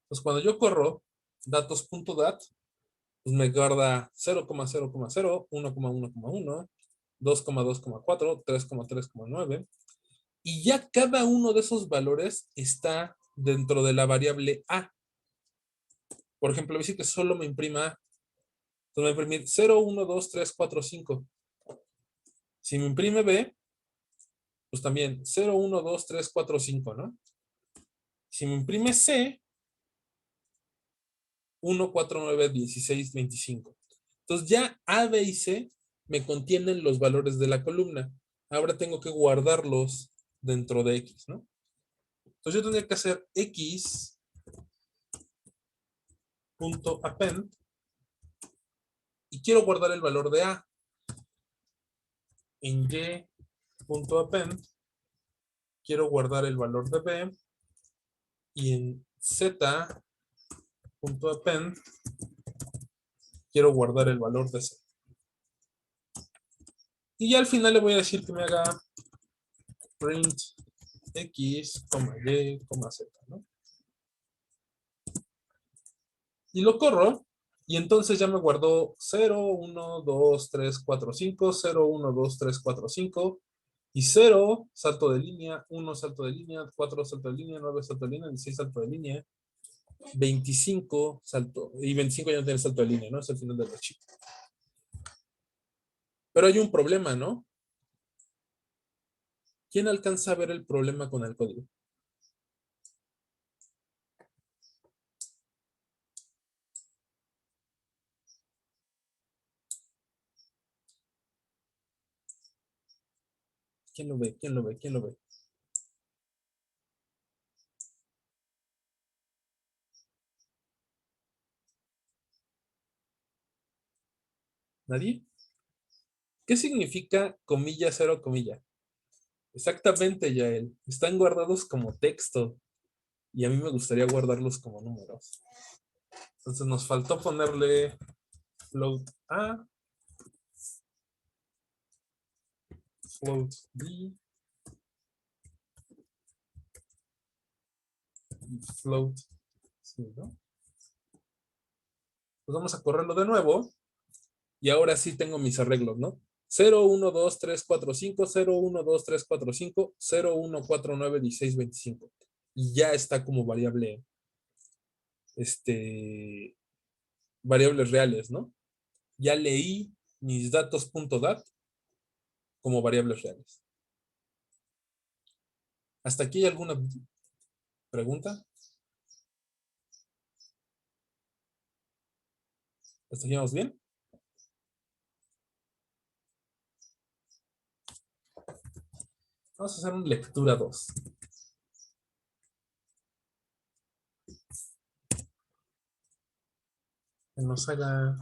Entonces, cuando yo corro datos.dat, pues me guarda 0,0,0, 1,1,1, 2,2,4, 3,3,9. Y ya cada uno de esos valores está dentro de la variable A. Por ejemplo, me dice que solo me imprima A. Entonces me va a imprimir 0, 1, 2, 3, 4, 5. Si me imprime B, pues también 0, 1, 2, 3, 4, 5, ¿no? Si me imprime C, 1, 4, 9, 16, 25. Entonces ya A, B y C me contienen los valores de la columna. Ahora tengo que guardarlos dentro de X, ¿no? Entonces yo tendría que hacer X.append y quiero guardar el valor de A. En Y.append quiero guardar el valor de B y en Z.append quiero guardar el valor de C. Y ya al final le voy a decir que me haga print X, Y, Z, ¿no? Y lo corro, y entonces ya me guardó 0, 1, 2, 3, 4, 5, 0, 1, 2, 3, 4, 5, y 0, salto de línea, 1, salto de línea, 4, salto de línea, 9, salto de línea, 16, salto de línea, 25, salto, y 25 ya no tiene salto de línea, ¿no? Es el final del archivo. Pero hay un problema, ¿no? ¿Quién alcanza a ver el problema con el código? ¿Quién lo ve? ¿Quién lo ve? ¿Quién lo ve? ¿Nadie? ¿Qué significa comilla, cero, comilla? Exactamente, Yael. Están guardados como texto y a mí me gustaría guardarlos como números. Entonces nos faltó ponerle float A, float B y float C, ¿no? Pues vamos a correrlo de nuevo y ahora sí tengo mis arreglos, ¿no? 0, 1, 2, 3, 4, 5, 0, 1, 2, 3, 4, 5, 0, 1, 4, 9, 16, 25. Y ya está como variable, variables reales, ¿no? Ya leí mis datos.dat como variables reales. ¿Hasta aquí hay alguna pregunta? ¿Hasta aquí vamos bien? Vamos a hacer una lectura 2. Que nos haga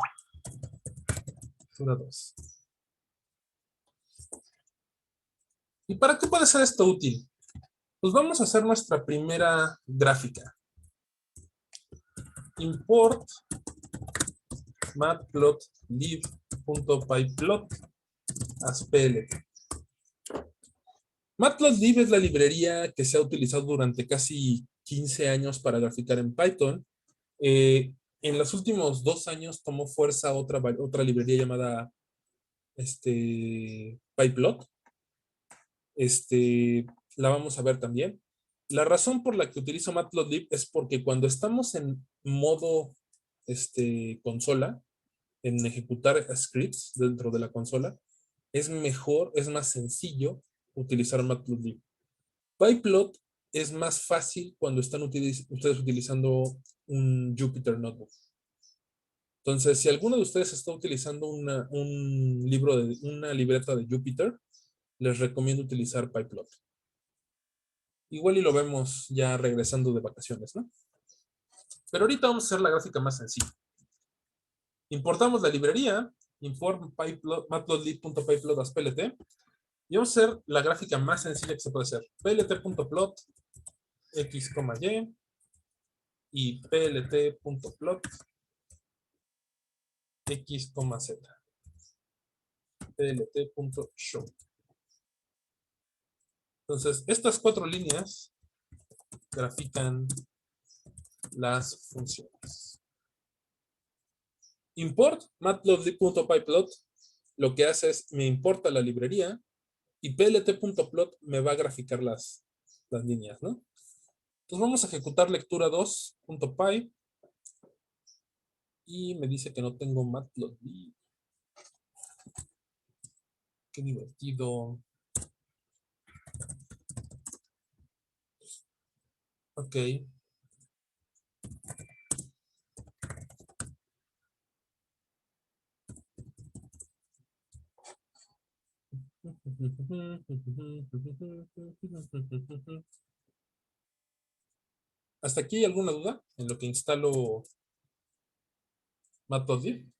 lectura 2. ¿Y para qué puede ser esto útil? Pues vamos a hacer nuestra primera gráfica. Import matplotlib.pyplot as plt. Matplotlib es la librería que se ha utilizado durante casi 15 años para graficar en Python. En los últimos 2 años tomó fuerza otra librería llamada pyplot. La vamos a ver también. La razón por la que utilizo Matplotlib es porque cuando estamos en modo consola, en ejecutar scripts dentro de la consola, es mejor, es más sencillo utilizar Matplotlib. Pyplot es más fácil cuando están ustedes utilizando un Jupyter Notebook. Entonces, si alguno de ustedes está utilizando una libreta de Jupyter, les recomiendo utilizar Pyplot. Igual y lo vemos ya regresando de vacaciones, ¿no? Pero ahorita vamos a hacer la gráfica más sencilla. Importamos la librería, import matplotlib.pyplot as plt, y vamos a hacer la gráfica más sencilla que se puede hacer. plt.plot x, y, y plt.plot x, z. plt.show. Entonces, estas 4 líneas grafican las funciones. Import matplotlib.pyplot lo que hace es me importa la librería y plt.plot me va a graficar las líneas, ¿no? Entonces vamos a ejecutar lectura 2.py y me dice que no tengo matplotlib. Qué divertido. Ok. ¿Hasta aquí hay alguna duda en lo que instalo Matplotlib?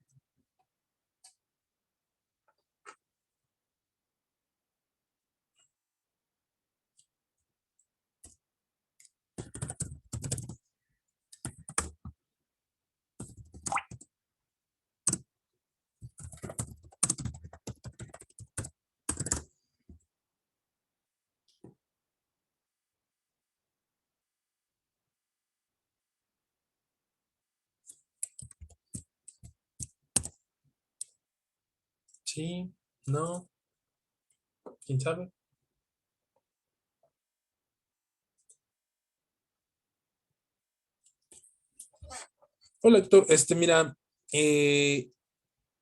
Sí, no, quién sabe. Hola Héctor, mira,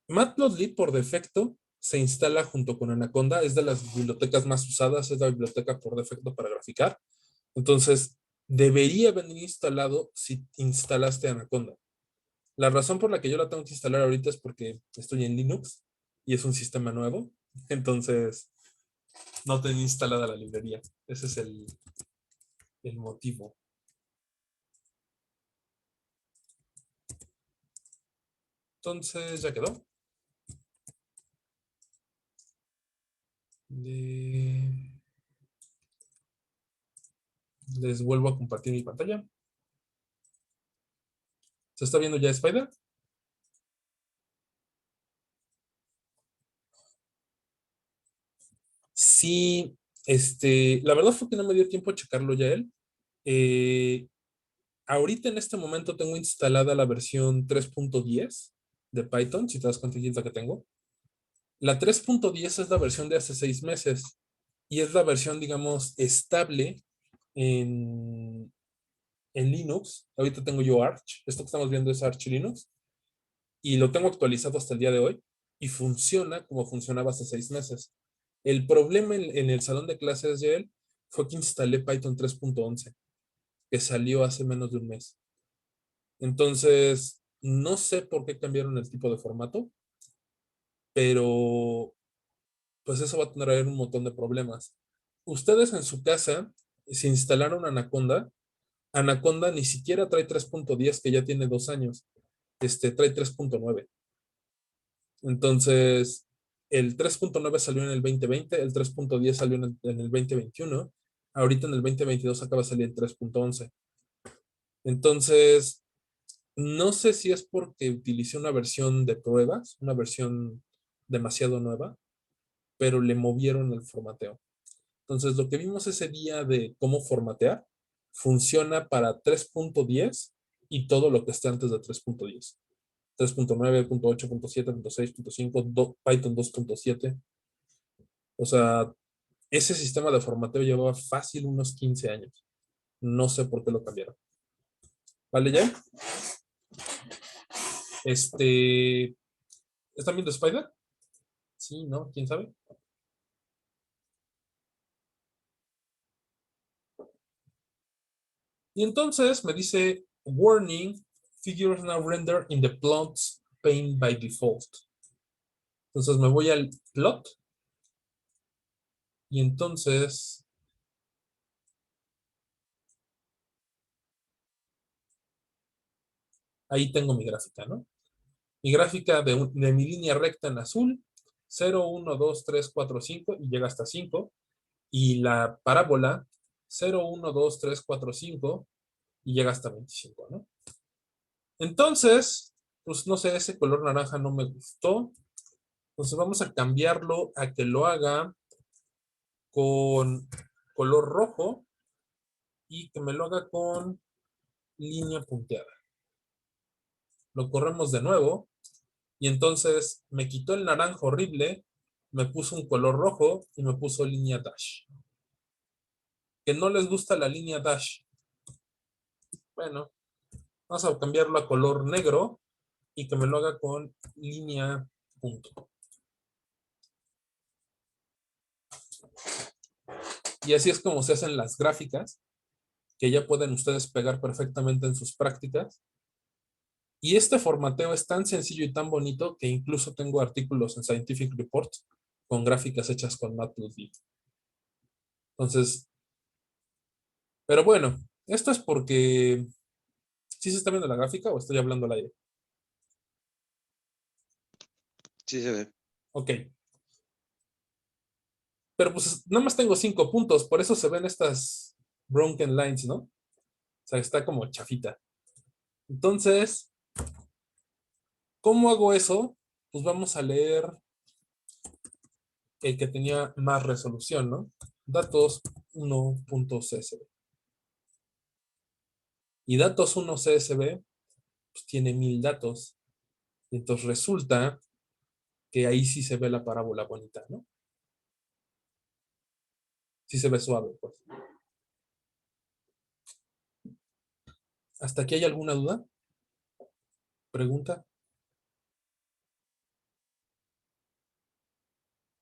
Matplotlib por defecto se instala junto con Anaconda, es de las bibliotecas más usadas, es la biblioteca por defecto para graficar. Entonces, debería venir instalado si instalaste Anaconda. La razón por la que yo la tengo que instalar ahorita es porque estoy en Linux y es un sistema nuevo. Entonces, no tenía instalada la librería. Ese es el motivo. Entonces, ya quedó. Les vuelvo a compartir mi pantalla. ¿Se está viendo ya Spider? Sí, la verdad fue que no me dio tiempo a checarlo ya él. Eh, Ahorita en este momento tengo instalada la versión 3.10 de Python, si te das cuenta, es la que tengo. La 3.10 es la versión de hace 6 meses y es la versión, digamos, estable en Linux. Ahorita tengo yo Arch, esto que estamos viendo es Arch Linux, y lo tengo actualizado hasta el día de hoy y funciona como funcionaba hace 6 meses. El problema en el salón de clases de él fue que instalé Python 3.11, que salió hace menos de un mes. Entonces, no sé por qué cambiaron el tipo de formato, pero pues eso va a traer un montón de problemas. Ustedes en su casa, si instalaron Anaconda, Anaconda ni siquiera trae 3.10, que ya tiene 2 años. Trae 3.9. Entonces, el 3.9 salió en el 2020, el 3.10 salió en el 2021, ahorita en el 2022 acaba de salir el 3.11. Entonces, no sé si es porque utilicé una versión de pruebas, una versión demasiado nueva, pero le movieron el formateo. Entonces, lo que vimos ese día de cómo formatear funciona para 3.10 y todo lo que esté antes de 3.10. 3.9, 8.7, 6, 5, Python 2.7. O sea, ese sistema de formateo llevaba fácil unos 15 años. No sé por qué lo cambiaron. ¿Vale ya? ¿Están viendo Spider? Sí, ¿no? ¿Quién sabe? Y entonces me dice, warning, figures now render in the plots pane by default. Entonces me voy al plot y entonces ahí tengo mi gráfica, ¿no? Mi gráfica de mi línea recta en azul, 0, 1, 2, 3, 4, 5 y llega hasta 5. Y la parábola 0, 1, 2, 3, 4, 5 y llega hasta 25, ¿no? Entonces, pues no sé, ese color naranja no me gustó. Entonces vamos a cambiarlo a que lo haga con color rojo y que me lo haga con línea punteada. Lo corremos de nuevo y entonces me quitó el naranja horrible, me puso un color rojo y me puso línea dash. Que no les gusta la línea dash. Bueno, vamos a cambiarlo a color negro y que me lo haga con línea punto. Y así es como se hacen las gráficas, que ya pueden ustedes pegar perfectamente en sus prácticas. Y este formateo es tan sencillo y tan bonito que incluso tengo artículos en Scientific Reports con gráficas hechas con Matplotlib. Entonces, pero bueno, esto es porque... ¿Sí se está viendo la gráfica o estoy hablando al aire? Sí se ve. Ok. Pero pues nada más tengo 5 puntos, por eso se ven estas broken lines, ¿no? O sea, está como chafita. Entonces, ¿cómo hago eso? Pues vamos a leer el que tenía más resolución, ¿no? Datos 1.csv. Y datos 1.csv pues, tiene 1000 datos. Y entonces resulta que ahí sí se ve la parábola bonita, ¿no? Sí se ve suave, pues. ¿Hasta aquí hay alguna duda? ¿Pregunta?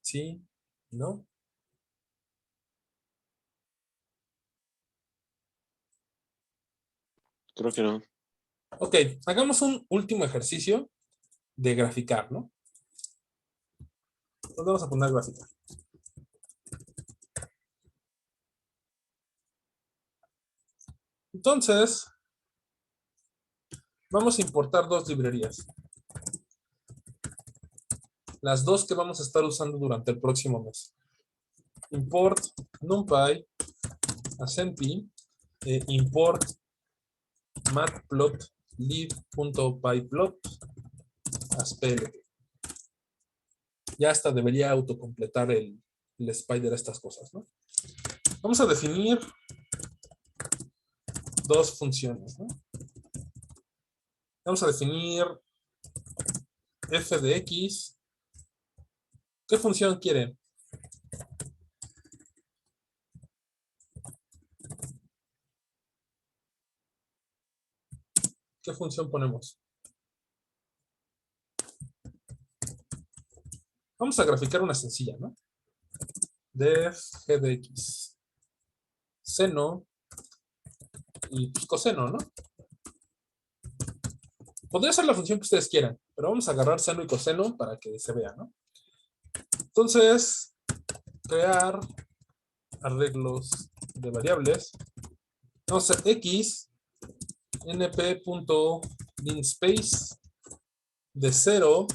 ¿Sí? ¿No? Creo que no. Ok, hagamos un último ejercicio de graficar, ¿no? Nos vamos a poner graficar. Entonces, vamos a importar dos librerías. Las dos que vamos a estar usando durante el próximo mes. Import NumPy, ASMPy, import matplotlib.pyplot, asplt. Ya hasta debería autocompletar el spider estas cosas, ¿no? Vamos a definir dos funciones, ¿no? Vamos a definir f de x. ¿Qué función quieren? ¿Qué función ponemos? Vamos a graficar una sencilla, ¿no? Def g de x. Seno y pues, coseno, ¿no? Podría ser la función que ustedes quieran, pero vamos a agarrar seno y coseno para que se vea, ¿no? Entonces, crear arreglos de variables. Vamos a hacer x np.linspace de 0.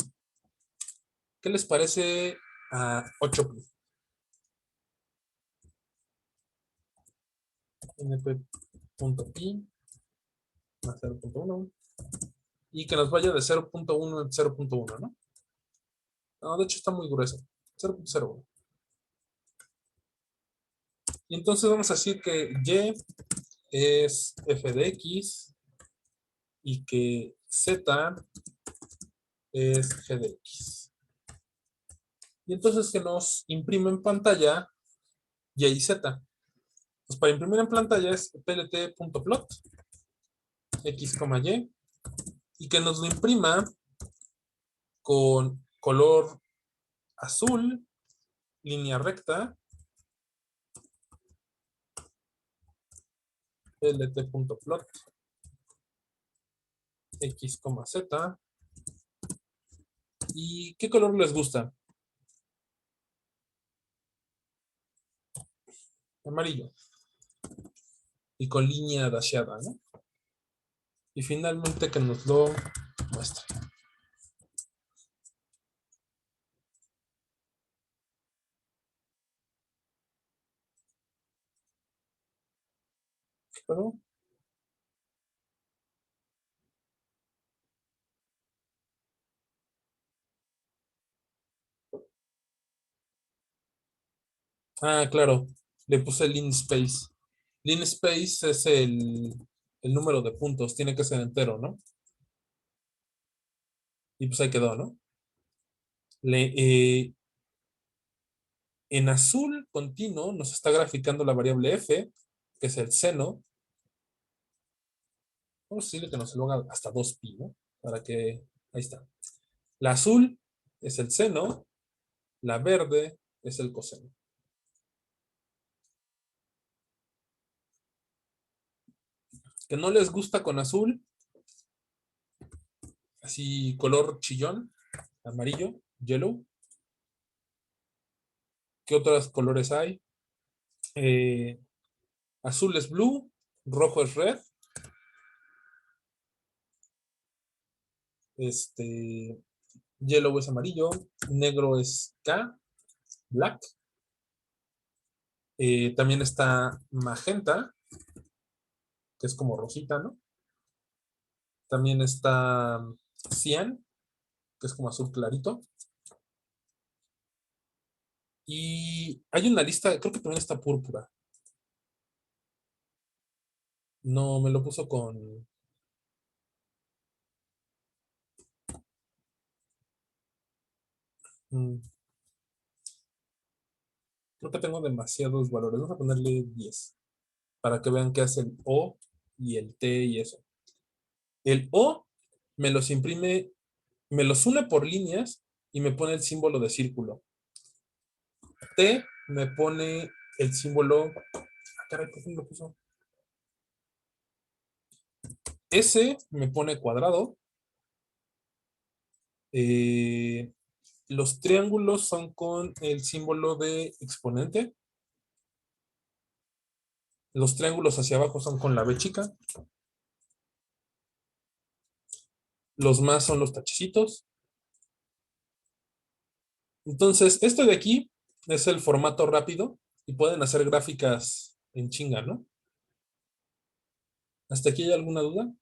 ¿Qué les parece a 8 pi? np.pi a 0.1 y que nos vaya de 0.1 en 0.1, ¿no? No, de hecho está muy grueso. 0.01. Y entonces vamos a decir que y es f de x y que z es g de x. Y entonces que nos imprime en pantalla y y z. Pues para imprimir en pantalla es plt.plot x, y que nos lo imprima con color azul, línea recta, plt.plot x, z. ¿Y qué color les gusta? Amarillo. Y con línea dasheada, ¿no? Y finalmente que nos lo muestre. ¿Pero? Ah, claro. Le puse linspace. Linspace es el número de puntos. Tiene que ser entero, ¿no? Y pues ahí quedó, ¿no? Le, eh, en azul continuo nos está graficando la variable f, que es el seno. Vamos a decirle que nos lo haga hasta 2pi, ¿no? Para que... Ahí está. La azul es el seno. La verde es el coseno. Que no les gusta con azul, así color chillón, amarillo, yellow. ¿Qué otros colores hay? Eh, Azul es blue, rojo es red, este, yellow es amarillo, negro es K, black. También está magenta, que es como rosita, ¿no? También está cian, que es como azul clarito. Y hay una lista, creo que también está púrpura. No, me lo puso con... mm, creo que tengo demasiados valores. Vamos a ponerle 10 para que vean qué hace el O y el T y eso. El O me los imprime, me los une por líneas y me pone el símbolo de círculo. T me pone el símbolo... Ah, caray, ¿por qué me lo puso? S me pone cuadrado. Eh, los triángulos son con el símbolo de exponente. Los triángulos hacia abajo son con la B chica. Los más son los tachecitos. Entonces, esto de aquí es el formato rápido y pueden hacer gráficas en chinga, ¿no? ¿Hasta aquí hay alguna duda?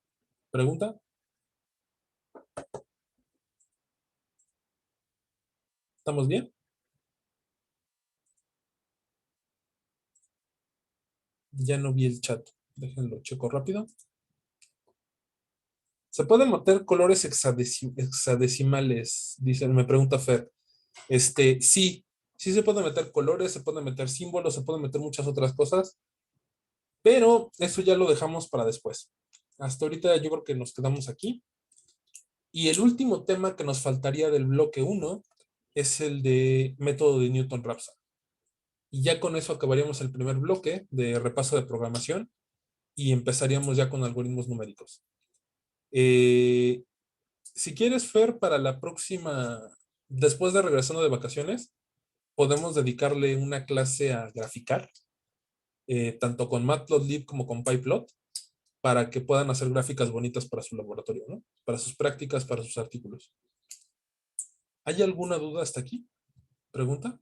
¿Pregunta? ¿Estamos bien? Ya no vi el chat. Déjenlo, checo rápido. ¿Se pueden meter colores hexadecimales? Dicen, me pregunta Fer. Sí, sí se pueden meter colores, se pueden meter símbolos, se pueden meter muchas otras cosas, pero eso ya lo dejamos para después. Hasta ahorita yo creo que nos quedamos aquí. Y el último tema que nos faltaría del bloque 1 es el de método de Newton-Raphson. Y ya con eso acabaríamos el primer bloque de repaso de programación y empezaríamos ya con algoritmos numéricos. Eh, si quieres, Fer, para la próxima, después de regresando de vacaciones, podemos dedicarle una clase a graficar, tanto con Matplotlib como con PyPlot, para que puedan hacer gráficas bonitas para su laboratorio, ¿no? Para sus prácticas, para sus artículos. ¿Hay alguna duda hasta aquí? ¿Pregunta?